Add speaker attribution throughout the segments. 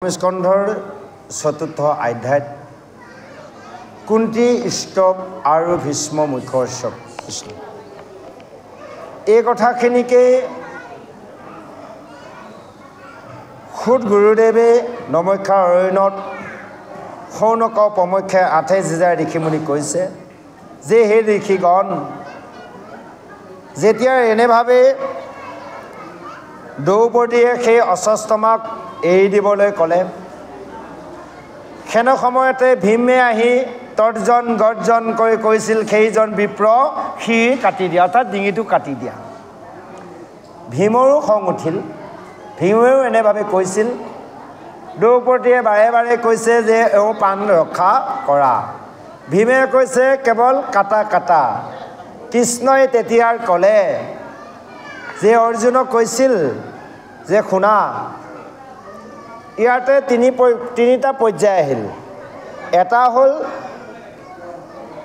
Speaker 1: স্কন্ধৰ চতুৰ্থ অধ্যায়ত কুন্তি স্তৱ আৰু ভীষ্ম মুখ্য উৎসৱ কৃষ্ণ এই কথাখিনিকে খুদ গুৰুদেৱে নমক্ষা অৰণ্যত শৌনক পমক্ষে 28,000 ঋষিমুনি কৈছে যে হে ঋষিগণ যেতিয়া এনেভাৱে দ্ৰৌপদীয়ে সেই অশ্বস্থামাক এৰি দিবলৈ ক'লে সেনে সময়তে ভীমে আহি তৰ্জন গৰ্জন কৰি কৈছিল সেইজন বিপ্ৰ শিৰ কাটি দিয়া অৰ্থাৎ ডিঙিটো কাটি দিয়া ভীমৰো খং উঠিল ভীমেও এনেভাৱে কৈছিল দ্ৰৌপদীয়ে বাৰে বাৰে কৈছে যে এওঁ প্ৰাণ ৰক্ষা কৰা ভীমে কৈছে কেৱল কাটা কাটা কৃষ্ণই তেতিয়াৰ ক'লে যে অৰ্জুনক কৈছিল যে শুনা ইয়াতে তিনিটা পৰ্যায় আহিল এটা হ'ল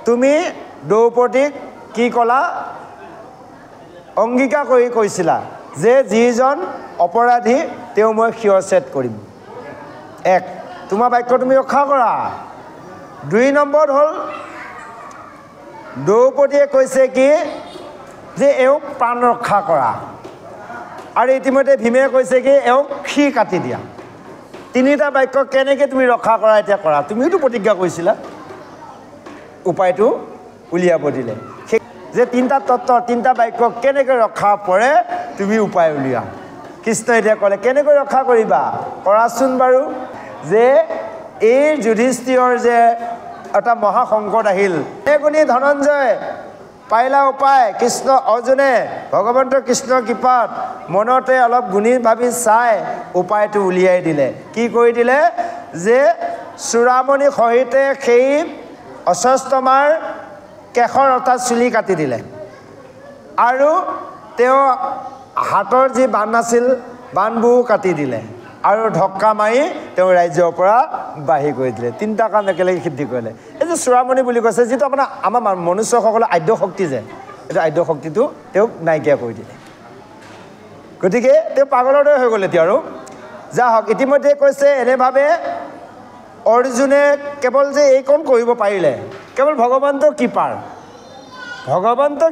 Speaker 1: তুমি দ্ৰৌপদীক কি ক'লা অংগীকাৰ কৰি কৈছিলা যে যিজন অপৰাধী তেওঁ মই শিৰচ্ছেদ কৰিম এক তোমাৰ বাক্য তুমি ৰক্ষা কৰা 2 নম্বৰত হ'ল দ্ৰৌপদীয়ে কৈছে কি যে এওঁ প্ৰাণ ৰক্ষা কৰা আৰু ইতিমধ্যে ভীমে কৈছে কি এওঁ শিৰ কাটি দিয়া তিনিটা বাক্য কেনেকৈ তুমি ৰক্ষা কৰা এতিয়া কৰা তুমিওতো প্ৰতিজ্ঞা কৰিছিলা উপায়টো উলিয়াব দিলে যে তিনিটা তত্ত্ব তিনিটা বাক্য কেনেকৈ ৰক্ষা পৰে তুমি উপায় উলিওৱা কৃষ্ণই এতিয়া ক'লে কেনেকৈ ৰক্ষা কৰিবা কৰাচোন বাৰু যে এই যুধিষ্ঠিৰৰ যে এটা মহাসংকট আহিল এগুণী ধনঞ্জয় পাইলা উপায় কৃষ্ণ অৰ্জুনে ভগৱন্ত কৃষ্ণৰ কৃপাত মনতে অলপ গুণী ভাবি চাই উপায়টো উলিয়াই দিলে কি কৰি দিলে যে চূড়ামণি সহিতে সেই অশ্বস্থামাৰ কেশৰ অৰ্থাৎ চুলি কাটি দিলে আৰু তেওঁ হাতৰ যি বান আছিল বানবোৰ কাটি দিলে আৰু ঢক্কা মাৰি তেওঁ ৰাজ্যৰ পৰা বাঢ়ি কৰি দিলে তিনিটা কাম একেলগে সিদ্ধি কৰিলে এই যে চূড়ামণি বুলি কৈছে যিটো আমাৰ মনুষ্যসকলৰ আদ্য শক্তি যে এইটো আদ্য শক্তিটো তেওঁক নাইকিয়া কৰি দিলে গতিকে তেওঁ পাগলৰ দৰে হৈ গ'ল এতিয়া আৰু যা হওক ইতিমধ্যে কৈছে এনেভাৱে অৰ্জুনে কেৱল যে এইকণ কৰিব পাৰিলে কেৱল ভগৱন্তৰ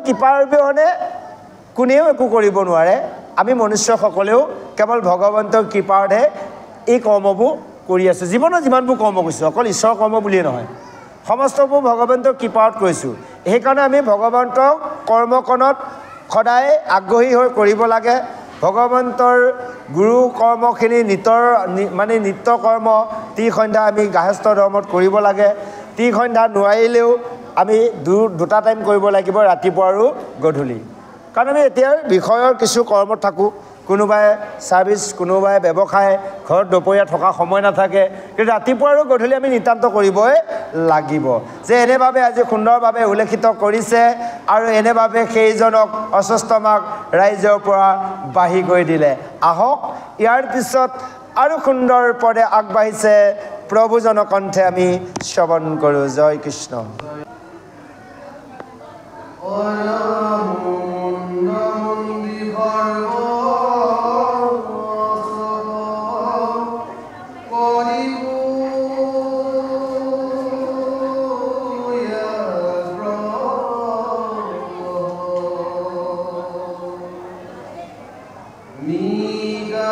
Speaker 1: কৃপাৰ অবিহনে কোনেও একো কৰিব নোৱাৰে আমি মনুষ্যসকলেও কেৱল ভগৱন্তৰ কৃপাৰহে এই কৰ্মবোৰ কৰি আছোঁ জীৱনত যিমানবোৰ কৰ্ম কৰিছোঁ অকল ঈশ্বৰৰ কৰ্ম বুলিয়ে নহয় সমস্তবোৰ ভগৱন্তৰ কৃপাত কৰিছোঁ সেইকাৰণে আমি ভগৱন্তৰ কৰ্মকণত সদায় আগ্ৰহী হৈ কৰিব লাগে ভগৱন্তৰ গুৰু কৰ্মখিনি নিত্য কৰ্ম ত্ৰিসন্ধ্যা আমি গাহস্থ ধৰ্মত কৰিব লাগে ত্ৰিসন্ধ্যা নোৱাৰিলেও আমি দুটা টাইম কৰিব লাগিব ৰাতিপুৱা আৰু গধূলি কাৰণ আমি এতিয়াৰ বিষয়ৰ কিছু কৰ্মত থাকোঁ কোনোবাই ছাৰ্ভিচ কোনোবাই ব্যৱসায় ঘৰত দুপৰীয়া থকা সময় নাথাকে কিন্তু ৰাতিপুৱা আৰু গধূলি আমি নিতান্ত কৰিবই লাগিব যে এনেভাৱে আজি সুন্দৰভাৱে উল্লেখিত কৰিছে আৰু এনেভাৱে সেইজনক অশ্বস্থামাক ৰাজ্যৰ পৰা বাঢ়ি কৰি দিলে আহক ইয়াৰ পিছত আৰু সুন্দৰ পদে আগবাঢ়িছে প্ৰভুজনৰ কণ্ঠে আমি শ্ৰৱণ কৰোঁ জয় কৃষ্ণ
Speaker 2: Gita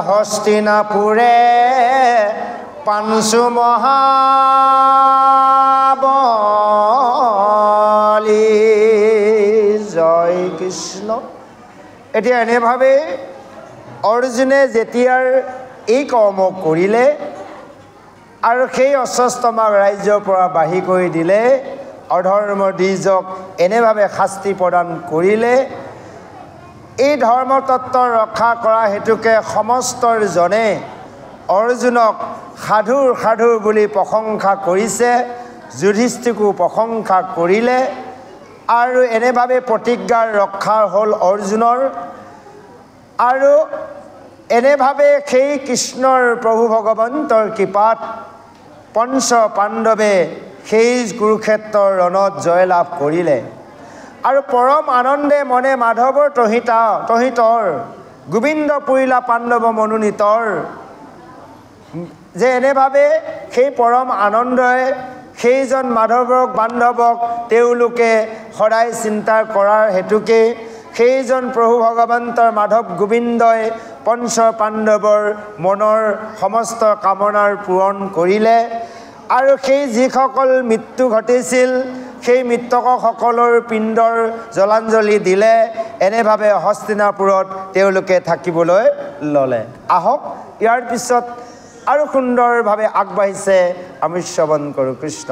Speaker 1: হস্তিনাপুৰে পাঞ্চু মহাবলী জয় কৃষ্ণ। এতিয়া এনেভাৱে অৰ্জুনে যেতিয়াৰ এই কৰ্ম কৰিলে আৰু সেই অশ্বস্থামাক ৰাজ্যৰ পৰা বাহিৰ কৰি দিলে, অধৰ্ম দ্বিজক এনেভাৱে শাস্তি প্ৰদান কৰিলে, এই ধৰ্মতত্ত্ব ৰক্ষা কৰা হেতুকে সমস্তজনে অৰ্জুনক সাধুৰ সাধু বুলি প্ৰশংসা কৰিছে, যুধিষ্ঠিৰকো প্ৰশংসা কৰিলে আৰু এনেভাৱে প্ৰতিজ্ঞাৰ ৰক্ষা হ'ল অৰ্জুনৰ। আৰু এনেভাৱে সেই কৃষ্ণৰ প্ৰভু ভগৱন্তৰ কৃপাত পঞ্চ পাণ্ডৱে সেই কুৰুক্ষেত্ৰৰ ৰণত জয়লাভ কৰিলে আৰু পৰম আনন্দে মনে মাধৱৰ তহিতৰ গোবিন্দ পুৰিলা পাণ্ডৱ মনোনীতৰ। যে এনেভাৱে সেই পৰম আনন্দই সেইজন মাধৱক বান্ধৱক তেওঁলোকে সদায় চিন্তা কৰাৰ হেতুকে সেইজন প্ৰভু ভগৱন্তৰ মাধৱ গোবিন্দই পঞ্চ পাণ্ডৱৰ মনৰ সমস্ত কামনাৰ পূৰণ কৰিলে আৰু সেই যিসকল মৃত্যু ঘটিছিল সেই মৃতকসকলৰ পিণ্ডৰ জলাঞ্জলি দিলে। এনেভাৱে হস্তিনাপুৰত তেওঁলোকে থাকিবলৈ ল'লে। আহক ইয়াৰ পিছত আৰু সুন্দৰভাৱে আগবাঢ়িছে, আমি শ্ৰৱণ কৰোঁ। কৃষ্ণ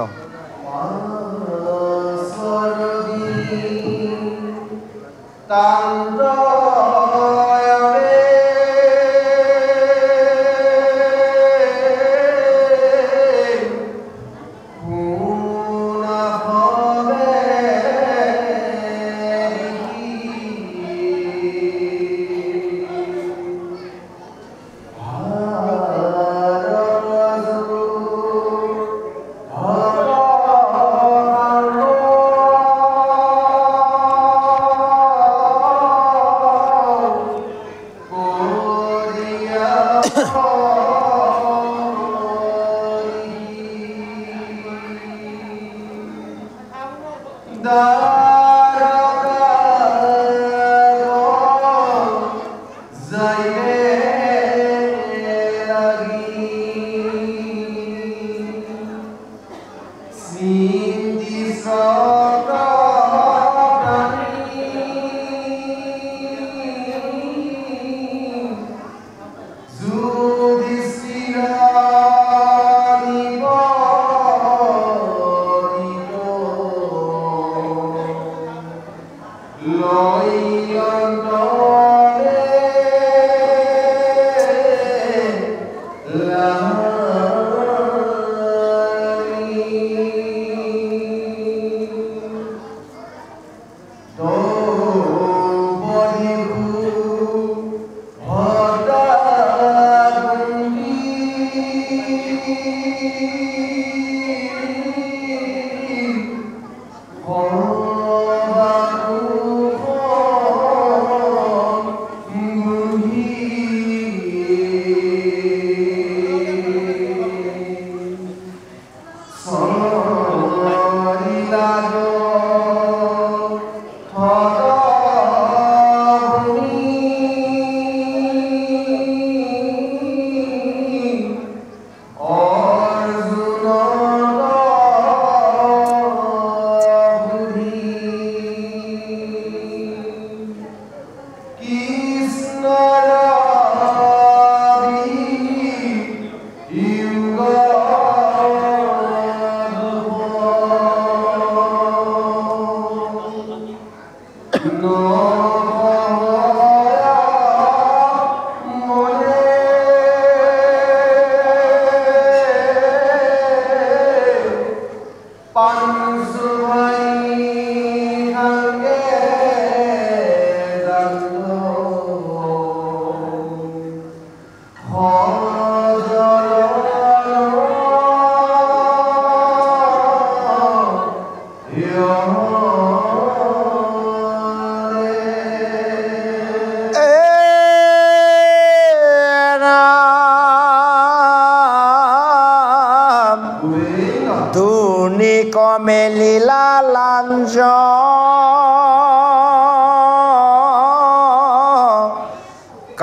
Speaker 1: মেলিলা লাঞ্জ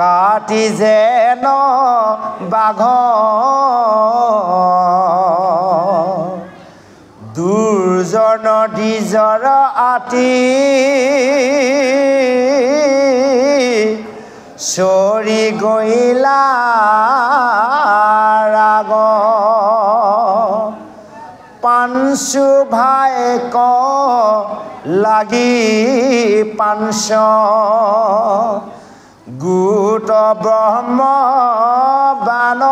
Speaker 1: কাট আতি যেন বাঘ দুৰ্জন দ্বিজৰ আতি চৰি গৈলা ৰাগ পাঞ্চু ভাইক লাগি পাঞ্চ গোট ব্ৰহ্ম বান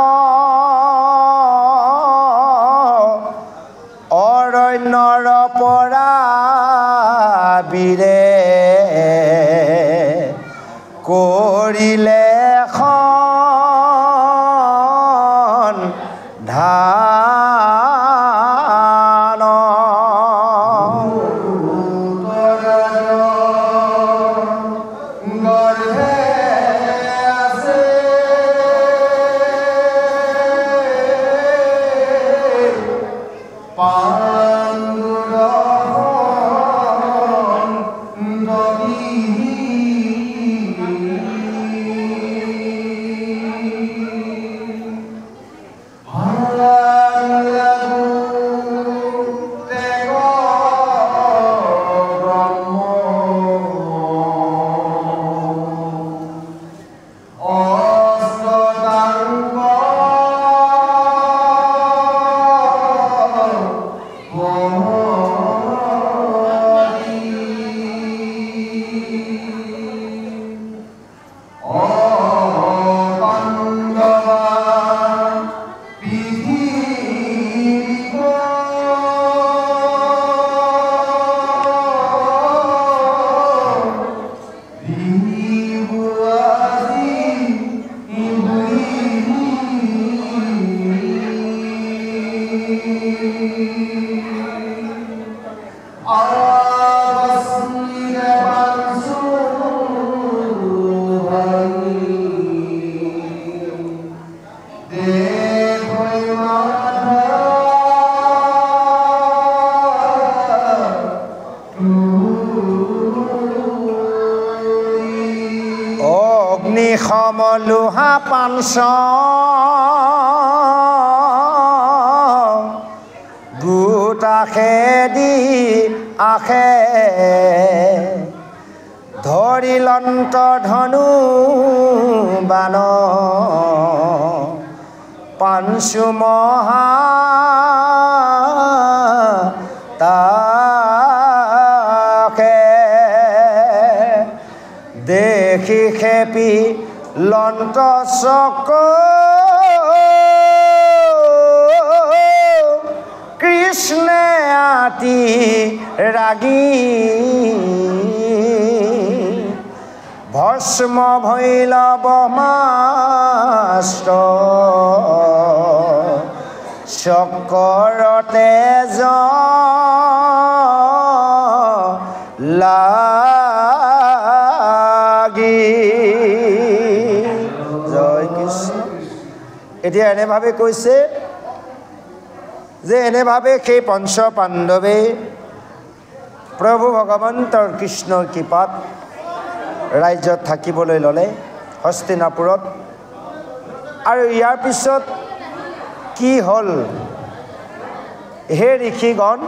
Speaker 1: অৰণ্যৰ পৰা বীৰে কৰিলে খন ধান লোহা পাঞ্চ গোট আখেদি আখে ধৰিলন্ত ধনু বান পাঞ্চু মহা তাকে দেখি খেপি লন্ত চক কৃষ্ণে আতি ৰাগী ভস্ম ভৈল ব্ৰহ্মাস্ত্ৰ চকৰতে লাগি জয় কৃষ্ণ। এতিয়া এনেভাৱে কৈছে যে এনেভাৱে সেই পঞ্চ পাণ্ডৱে প্ৰভু ভগৱন্তৰ কৃষ্ণৰ কৃপাত ৰাজ্যত থাকিবলৈ ল'লে হস্তিনাপুৰত। আৰু ইয়াৰ পিছত কি হ'ল হে ঋষিগণ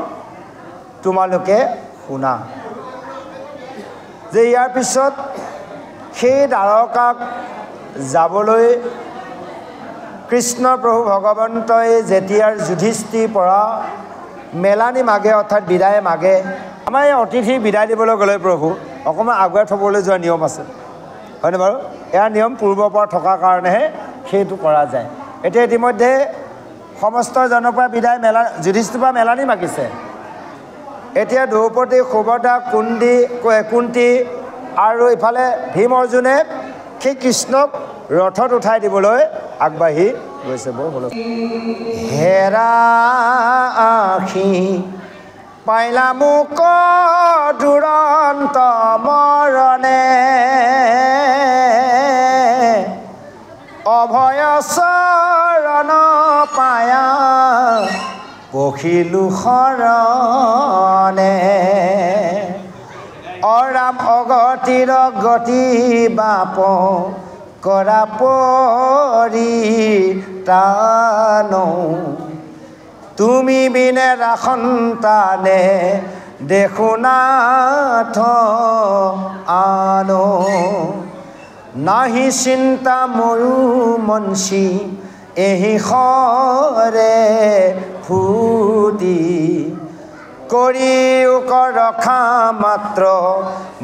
Speaker 1: তোমালোকে শুনা যে ইয়াৰ পিছত সেই দ্বাৰকাক যাবলৈ কৃষ্ণ প্ৰভু ভগৱন্তই যেতিয়াৰ যুধিষ্ঠিৰ পৰা মেলানি মাগে অৰ্থাৎ বিদায় মাগে। আমাৰ এই অতিথি বিদায় দিবলৈ গ'লে প্ৰভু অকণমান আগুৱাই থ'বলৈ যোৱা নিয়ম আছে হয়নে বাৰু? ইয়াৰ নিয়ম পূৰ্বৰ পৰা থকাৰ কাৰণেহে সেইটো কৰা যায়। এতিয়া ইতিমধ্যে সমস্ত জনৰ পৰা বিদায় যুধিষ্ঠিৰ পৰা মেলানি মাগিছে। এতিয়া দ্ৰৌপদী সুভদ্ৰা কুন্তি আৰু ইফালে ভীম অৰ্জুনে সেই কৃষ্ণক ৰথত উঠাই দিবলৈ আগবাঢ়ি গৈছে। বৰ হ'ল হেৰা আখি পাইলা মোক দুৰন্ত মৰণে অভয় চৰণ পায়া পখিলো শৰণে অৰাম অগতিৰ গতি বাপ কৰা পৰিত্ৰাণ তুমি বিনে সন্তানে দেখুনাথ আনো নাহি চিন্তা ময়ো মনসি এহি খৰে ফুটি কৰিও ৰখা মাত্ৰ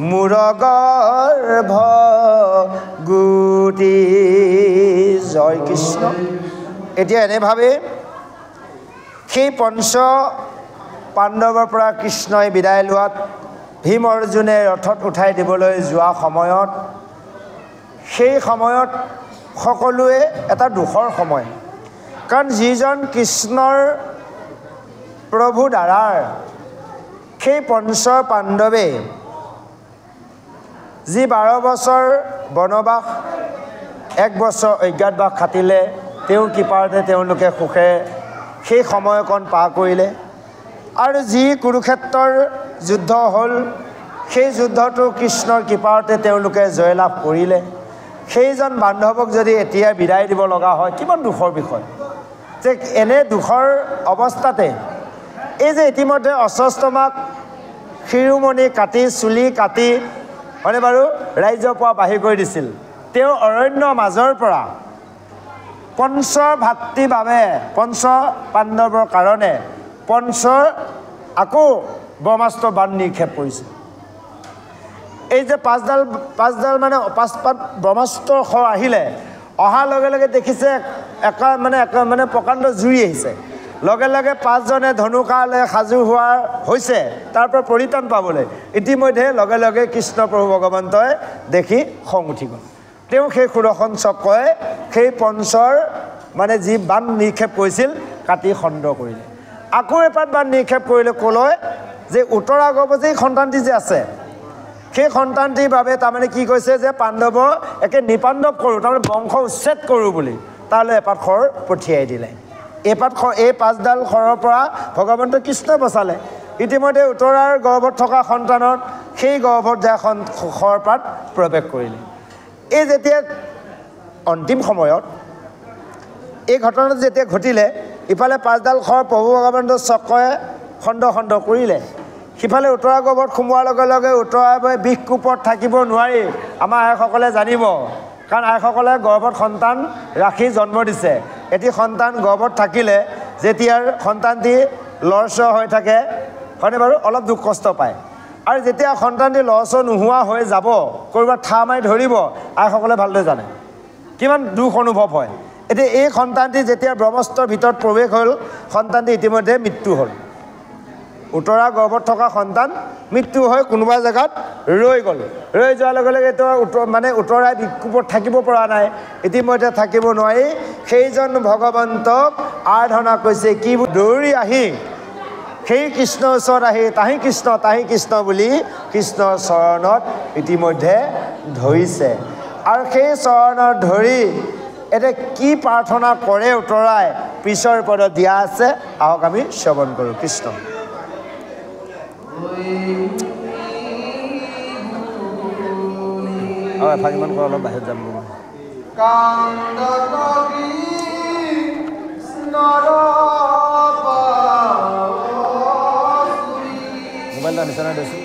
Speaker 1: মোৰ গৰ্ভ গুটি জয় কৃষ্ণ এতিয়া এনেভাৱে সেই পঞ্চ পাণ্ডৱৰ পৰা কৃষ্ণই বিদায় লোৱাত ভীম অৰ্জুনে ৰথত উঠাই দিবলৈ যোৱা সময়ত সেই সময়ত সকলোৱে এটা দুখৰ সময় কাৰণ যিজন কৃষ্ণৰ প্ৰভু দ্বাৰাৰ সেই পঞ্চ পাণ্ডৱে যি 12 বছৰ বনবাস 1 বছৰ অজ্ঞাতবাস খাটিলে তেওঁৰ কৃপাতে তেওঁলোকে সুখে সেই সময়কণ পাৰ কৰিলে আৰু যি কুৰুক্ষেত্ৰৰ যুদ্ধ হ'ল সেই যুদ্ধটো কৃষ্ণৰ কৃপাতে তেওঁলোকে জয়লাভ কৰিলে সেইজন বান্ধৱক যদি এতিয়া বিদায় দিব লগা হয় কিমান দুখৰ বিষয় যে এনে দুখৰ অৱস্থাতে এই যে ইতিমধ্যে অশ্বস্থামাক শিৰোমণি কাটি চুলি কাটি হয়নে বাৰু ৰাইজৰ পৰা বাহিৰ কৰি দিছিল তেওঁ অৰণ্যৰ মাজৰ পৰা পঞ্চ ভাতৃৰ বাবে পঞ্চ পাণ্ডৱৰ কাৰণে আকৌ ব্ৰহ্মাস্ত্ৰ বাণ নিক্ষেপ কৰিছে এই যে পাঁচডাল মানে পাঁচপাত ব্ৰহ্মাস্ত্ৰ খৰ আহিলে অহাৰ লগে লগে দেখিছে মানে প্ৰকাণ্ড জুই আহিছে লগে লগে 5 জনে ধনুকালে সাজু হোৱা হৈছে তাৰ পৰা পৰিত্ৰাণ পাবলৈ ইতিমধ্যে লগে লগে কৃষ্ণ প্ৰভু ভগৱন্তই দেখি খং উঠি গ'ল তেওঁ সেই সুদৰ্শন চক্ৰই সেই পঞ্চৰ মানে যি বাণ নিক্ষেপ কৰিছিল কাটি খণ্ড কৰিলে আকৌ এপাত বাণ নিক্ষেপ কৰিলে ক'লৈ যে উত্তৰা গৰ্ভৱতী সন্তানটি যে আছে সেই সন্তানটিৰ বাবে তাৰমানে কি কৈছে যে পাণ্ডৱ একে নিপাণ্ডৱ কৰোঁ তাৰমানে বংশ উচ্ছেদ কৰোঁ বুলি তালৈ এপাত খৰ পঠিয়াই দিলে এপাত খৰ এই 5ডাল খৰৰ পৰা ভগৱন্ত কৃষ্ণ বচালে ইতিমধ্যে উত্তৰাৰ গৰ্ভত থকা সন্তানত সেই গৰ্ভত যায় খৰপাত প্ৰৱেশ কৰিলে এই যেতিয়া অন্তিম সময়ত এই ঘটনাটো যেতিয়া ঘটিলে ইফালে 5ডাল খৰ প্ৰভু ভগৱন্ত চক্ৰই খণ্ড কৰিলে সিফালে উত্তৰা গৰ্ভত সোমোৱাৰ লগে লগে উত্তৰা বিষ কোপত থাকিব নোৱাৰি আমাৰ আইসকলে জানিব কাৰণ আইসকলে গৰ্ভত সন্তান ৰাখি জন্ম দিছে এটি সন্তান গৰ্ভত থাকিলে যেতিয়াৰ সন্তানটি লৰচৰ হৈ থাকে হয়নে বাৰু অলপ দুখ কষ্ট পায় আৰু যেতিয়া সন্তানটি লৰচৰ নোহোৱা হৈ যাব ক'ৰবাত ঠা মাৰি ধৰিব আইসকলে ভালদৰে জানে কিমান দুখ অনুভৱ হয় এতিয়া এই সন্তানটি যেতিয়া ব্ৰহ্মাস্ত্ৰৰ ভিতৰত প্ৰৱেশ হ'ল সন্তানটি ইতিমধ্যে মৃত্যু হ'ল উত্তৰা গৰ্ভত থকা সন্তান মৃত্যু হৈ কোনোবা জেগাত ৰৈ গ'ল ৰৈ যোৱাৰ লগে লগে মানে উত্তৰাই বিকোপত থাকিব পৰা নাই ইতিমধ্যে থাকিব নোৱাৰি সেইজন ভগৱন্তক আৰাধনা কৰিছে কি দৌৰি আহি সেই কৃষ্ণৰ ওচৰত আহি তাহি কৃষ্ণ বুলি কৃষ্ণৰ চৰণত ইতিমধ্যে ধৰিছে আৰু সেই চৰণত ধৰি এতিয়া কি প্ৰাৰ্থনা কৰে উত্তৰাই পিছৰ পদত দিয়া আছে আহক আমি শ্ৰৱণ কৰোঁ কৃষ্ণ এফাকিমান কৰা অলপ বাহিৰত যাম মোবাইলটো আনিছে নাই দেচোন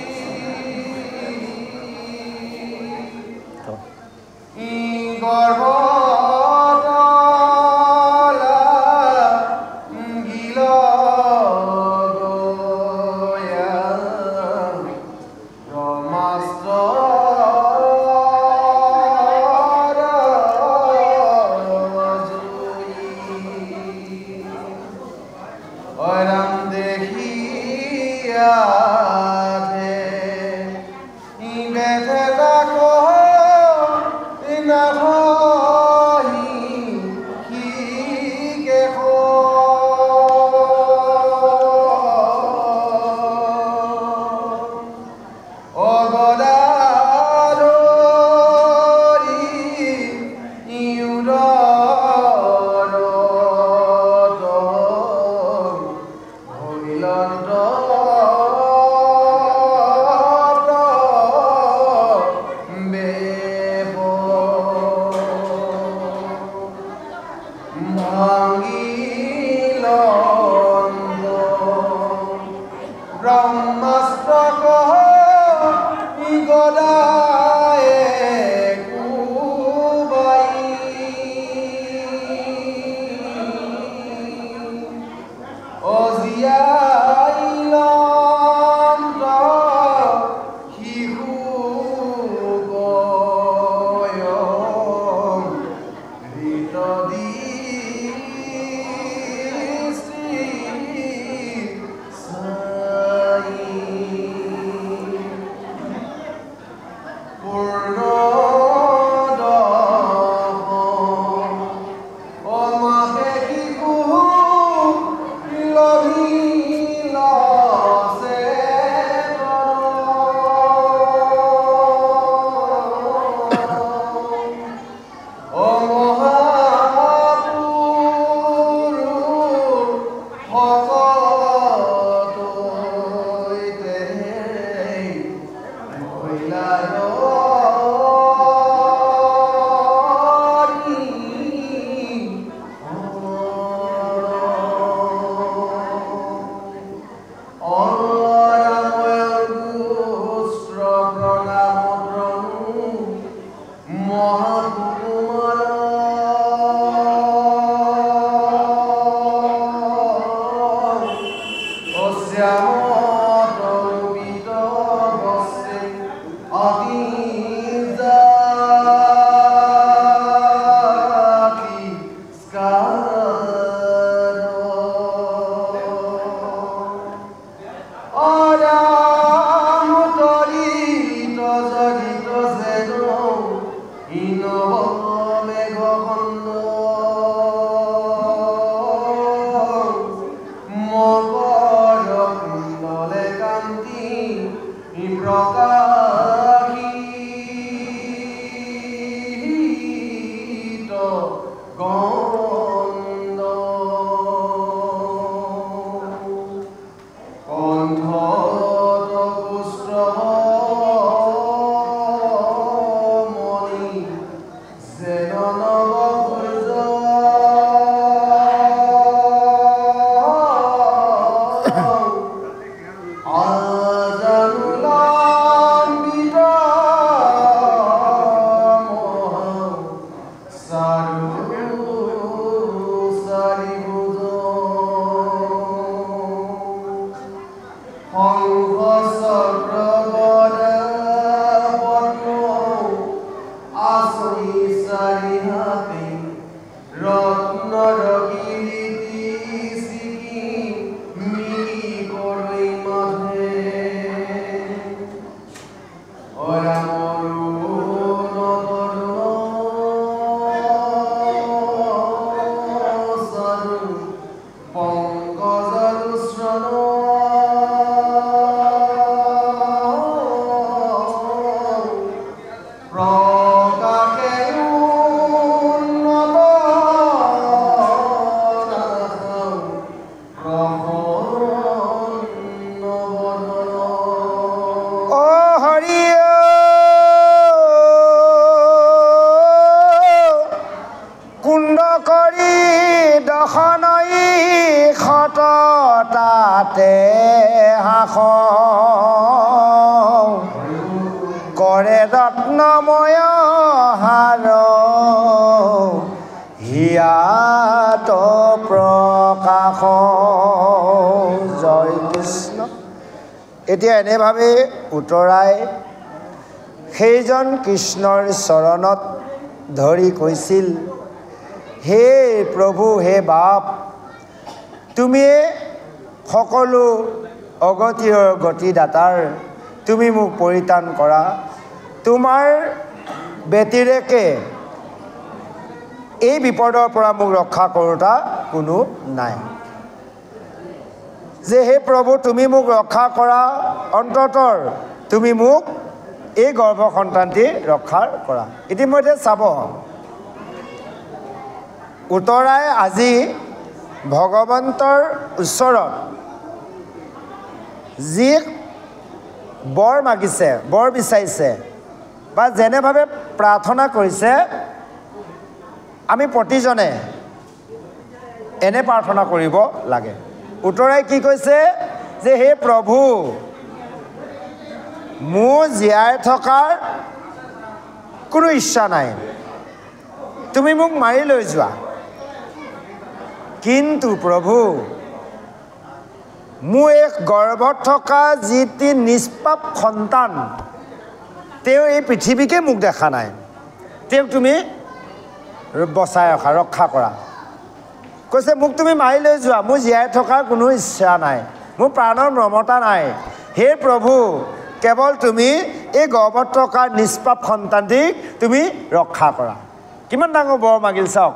Speaker 1: কৰে ৰত্নময় হাৰ হিয়াত প্ৰকাশ। জয় কৃষ্ণ। এতিয়া এনেভাৱে উতৰাই সেইজন কৃষ্ণৰ চৰণত ধৰি কৈছিল, হে প্ৰভু, হে বাপ, তুমিয়ে সকলো অগতিৰ গতিদাতাৰ, তুমি মোক পৰিত্ৰাণ কৰা। তোমাৰ ব্যতিৰেকে এই বিপদৰ পৰা মোক ৰক্ষা কৰোতা কোনো নাই। যে হে প্ৰভু, তুমি মোক ৰক্ষা কৰা, অন্ততৰ তুমি মোক এই গৰ্ভ সন্তানটি ৰক্ষা কৰা। ইতিমধ্যে চাব, উতৰাই আজি ভগৱন্তৰ ওচৰত যি বৰ মাগিছে, বৰ বিচাৰিছে বা যেনেভাৱে প্ৰাৰ্থনা কৰিছে, আমি প্ৰতিজনে এনে প্ৰাৰ্থনা কৰিব লাগে উত্তৰাই কি কৈছে যে হে প্ৰভু মোৰ জীয়াই থকাৰ কোনো ইচ্ছা নাই তুমি মোক মাৰি লৈ যোৱা কিন্তু প্ৰভু মোৰ এক গৰ্ভত থকা যিটি নিষ্পাপ সন্তান তেওঁ এই পৃথিৱীকে মোক দেখা নাই তেওঁক তুমি বচাই ৰক্ষা কৰা কৈছে মোক তুমি মাৰি লৈ যোৱা মোৰ জীয়াই থকাৰ কোনো ইচ্ছা নাই মোৰ প্ৰাণৰ মমতা নাই হে প্ৰভু কেৱল তুমি এই গৰ্ভত থকা নিষ্পাপ সন্তানটিক তুমি ৰক্ষা কৰা কিমান ডাঙৰ বৰ মাগিল চাওক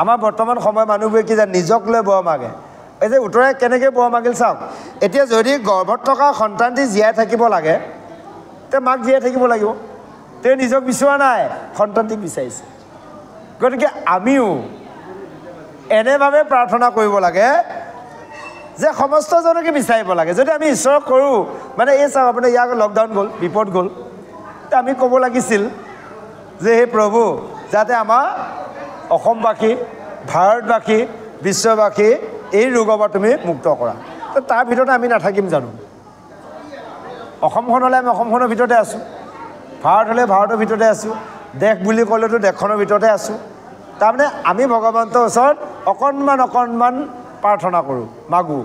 Speaker 1: আমাৰ বৰ্তমান সময় মানুহবোৰে কি জানে নিজক লৈ বৰ মাগে এই যে উত্তৰাই কেনেকৈ বৰ মাগিল চাওক এতিয়া যদি গৰ্ভত থকা সন্তানটি জীয়াই থাকিব লাগে তে মাক জীয়াই থাকিব লাগিব তেওঁ নিজক বিচৰা নাই সন্তানটিক বিচাৰিছে গতিকে আমিও এনেভাৱে প্ৰাৰ্থনা কৰিব লাগে যে সমস্তজনকে বিচাৰিব লাগে যদি আমি ঈশ্বৰক কৰোঁ মানে এই চাওক আপোনাৰ ইয়াক লকডাউন গ'ল বিপদ গ'ল তে আমি ক'ব লাগিছিল যে হে প্ৰভু যাতে আমাৰ অসমবাসী ভাৰতবাসী বিশ্ববাসী এই ৰোগৰ পৰা তুমি মুক্ত কৰা তো তাৰ ভিতৰতে আমি নাথাকিম জানো অসমখন হ'লে আমি অসমখনৰ ভিতৰতে আছোঁ ভাৰত হ'লে ভাৰতৰ ভিতৰতে আছোঁ দেশ বুলি ক'লেতো দেশখনৰ ভিতৰতে আছোঁ তাৰমানে আমি ভগৱন্তৰ ওচৰত অকণমান প্ৰাৰ্থনা কৰোঁ মাগোঁ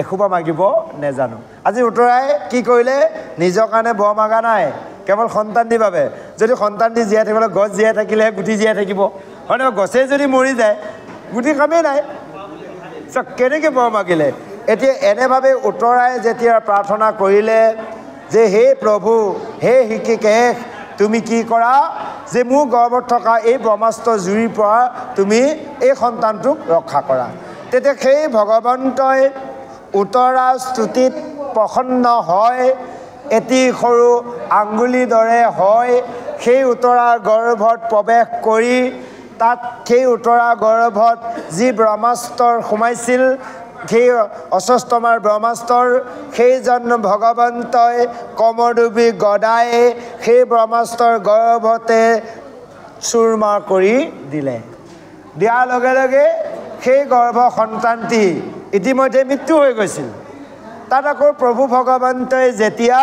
Speaker 1: এসোপা মাগিব নেজানো আজি উত্তৰাই কি কৰিলে নিজৰ কাৰণে বৰ মাগা নাই কেৱল সন্তানটিৰ বাবে যদি সন্তানটি জীয়াই থাকিবলৈ গছ জীয়াই থাকিলেহে গুটি জীয়াই থাকিব হয় নহয় গছে যদি মৰি যায় গুটি কামেই নাই কেনেকৈ বৰ মাগিলে এতিয়া এনেভাৱে উত্তৰাই যেতিয়া প্ৰাৰ্থনা কৰিলে যে হে প্ৰভু হে শিকিকেশ তুমি কি কৰা যে মোৰ গৰ্ভত থকা এই ব্ৰহ্মাস্ত্ৰ জুইৰ পৰা তুমি এই সন্তানটোক ৰক্ষা কৰা তেতিয়া সেই ভগৱন্তই উত্তৰা স্তুতিত প্ৰসন্ন হয় এটি সৰু আঙুলিৰ দৰে হয় সেই উত্তৰাৰ গৰ্ভত প্ৰৱেশ কৰি তাত সেই উত্তৰা গৰ্ভত যি ব্ৰহ্মাস্ত্ৰ সোমাইছিল সেই অস্বস্তমাৰ ব্ৰহ্মাস্ত্ৰৰ সেইজন ভগৱন্তই কমৰডুবি গদাই সেই ব্ৰহ্মাস্ত্ৰৰ গৰ্ভতে চুৰমাৰ কৰি দিলে দিয়াৰ লগে লগে সেই গৰ্ভ সন্তানটি ইতিমধ্যে মৃত্যু হৈ গৈছিল তাত আকৌ প্ৰভু ভগৱন্তই যেতিয়া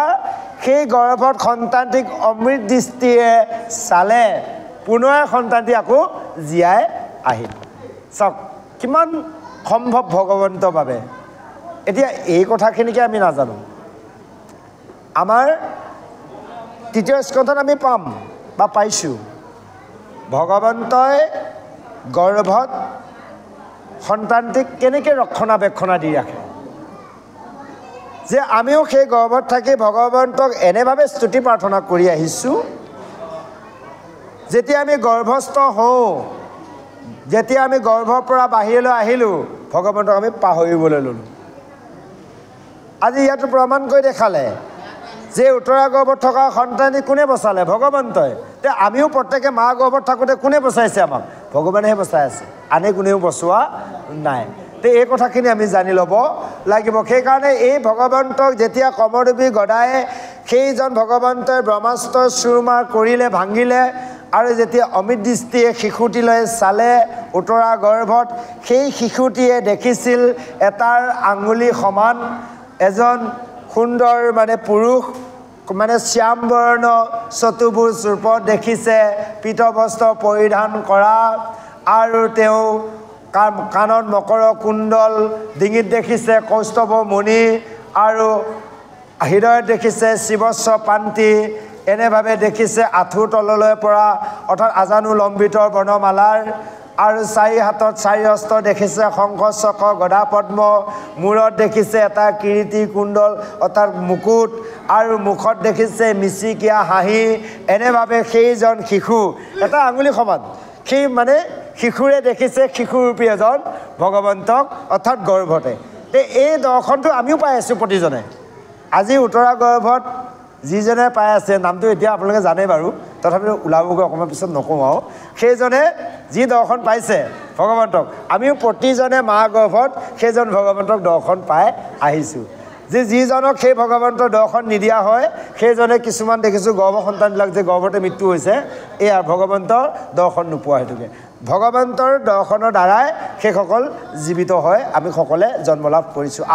Speaker 1: সেই গৰ্ভত সন্তানটিক অমৃত দৃষ্টিৰে চালে পুনৰ সন্তানটি আকৌ জীয়াই আহিল চাওক কিমান সম্ভৱ ভগৱন্তৰ বাবে এতিয়া এই কথাখিনিকে আমি নাজানো আমাৰ তৃতীয় স্কন্ধত আমি পাম বা পাইছোঁ ভগৱন্তই গৰ্ভত সন্তানটিক কেনেকৈ ৰক্ষণাবেক্ষণা দি ৰাখে যে আমিও সেই গৰ্ভত থাকি ভগৱন্তক এনেভাৱে স্তুতি প্ৰাৰ্থনা কৰি আহিছোঁ যেতিয়া আমি গৰ্ভস্থ হওঁ যেতিয়া আমি গৰ্ভৰ পৰা বাহিৰলৈ আহিলোঁ ভগৱন্তক আমি পাহৰিবলৈ ল'লোঁ আজি ইয়াতো প্ৰমাণ কৰি দেখালে যে উত্তৰা গৰ্ভত থকা সন্তানী কোনে বচালে ভগৱন্তই তে আমিও প্ৰত্যেকে মা গৰ্ভত থাকোঁতে কোনে বচাইছে আমাক ভগৱানেহে বচাই আছে আনে কোনেও বচোৱা নাই তে এই কথাখিনি আমি জানি ল'ব লাগিব সেইকাৰণে এই ভগৱন্তক যেতিয়া কমৰডুবি গদাই সেইজন ভগৱন্তই ব্ৰহ্মাস্ত্ৰ চুৰমাৰ কৰিলে ভাঙিলে আৰু যেতিয়া অমৃত দৃষ্টিয়ে শিশুটিলৈ চালে উত্তৰা গৰ্ভত সেই শিশুটিয়ে দেখিছিল এটাৰ আঙুলি সমান এজন সুন্দৰ মানে পুৰুষ মানে শ্যাম বৰ্ণ চতুৰ্ভুজ ৰূপত দেখিছে পীতবস্ত্ৰ পৰিধান কৰা আৰু তেওঁ কাণত মকৰ কুণ্ডল ডিঙিত দেখিছে কৌস্তভ মণি আৰু হৃদয়ত দেখিছে শিৱস্ব পান্তি এনেভাৱে দেখিছে আঁঠুৰ তললৈ পৰা অৰ্থাৎ আজানু লম্বিতৰ বৰ্ণমালাৰ আৰু চাৰি হাতত চাৰি অস্ত্ৰ দেখিছে শংখ চক্ৰ গদা পদ্ম মূৰত দেখিছে এটা কিৰীটি কুণ্ডল অৰ্থাৎ মুকুট আৰু মুখত দেখিছে মিচিকীয়া হাঁহি এনেভাৱে সেইজন শিশু এটা আঙুলি সমান সেই মানে শিশুৰে দেখিছে শিশুৰূপী এজন ভগৱন্তক অৰ্থাৎ গৰ্ভতে এই দৰ্শনটো আমিও পাই আছোঁ প্ৰতিজনে আজি উত্তৰা গৰ্ভত যিজনে পাই আছে নামটো এতিয়া আপোনালোকে জানে বাৰু তথাপিও ওলাবগৈ অকণমান পিছত নকওঁ আৰু সেইজনে যি দৰ্শন পাইছে ভগৱন্তক আমিও প্ৰতিজনে মা গৰ্ভত সেইজন ভগৱন্তক দৰ্শন পাই আহিছোঁ যিজনক সেই ভগৱন্তৰ দৰ্শন নিদিয়া হয় সেইজনে কিছুমান দেখিছোঁ গৰ্ভ সন্তানবিলাক যে গৰ্ভতে মৃত্যু হৈছে এয়া ভগৱন্তৰ দৰ্শন নোপোৱা হেতুকে ভগৱন্তৰ দৰ্শনৰ দ্বাৰাই সেইসকল জীৱিত হয় আমি সকলে জন্ম লাভ কৰিছোঁ।